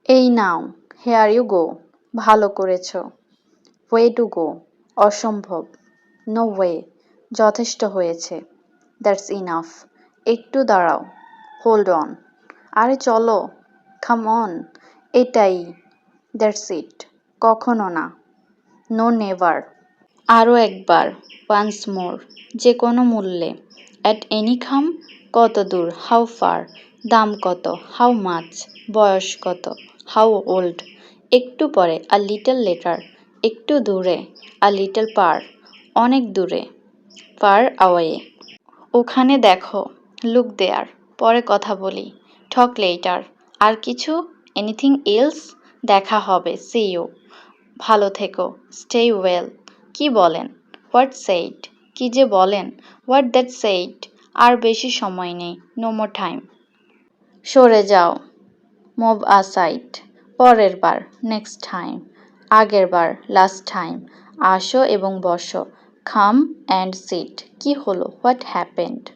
এই নাও, hair you go. ভালো করেছো। Way to go. অসম্ভব। No way. যথেষ্ট হয়েছে। That's enough. একটু দাঁড়াও। Hold on. আরে চলো। Come on. এটাই। That's it. কখনো না। No never. আরও একবার। Once more. যে কোনো মূল্যে। অ্যাট এনি খাম। কত দূর? How far? দাম কত? How much? বয়স কত? How old? একটু পরে। A little later. একটু দূরে। A little far. অনেক দূরে। Far away. ওখানে দেখো। Look there. পরে কথা বলি। Talk later. আর কিছু? Anything else? দেখা হবে। See you. ভালো থেকো। Stay well. কি বলেন? What said? কি যে বলেন? What that said? আর বেশি সময় নেই। No more time. সরে যাও। Move aside. পরের বার। Next time. আগের বার। Last time. আসো এবং বসো। কাম অ্যান্ড সিট। কি হলো? What happened?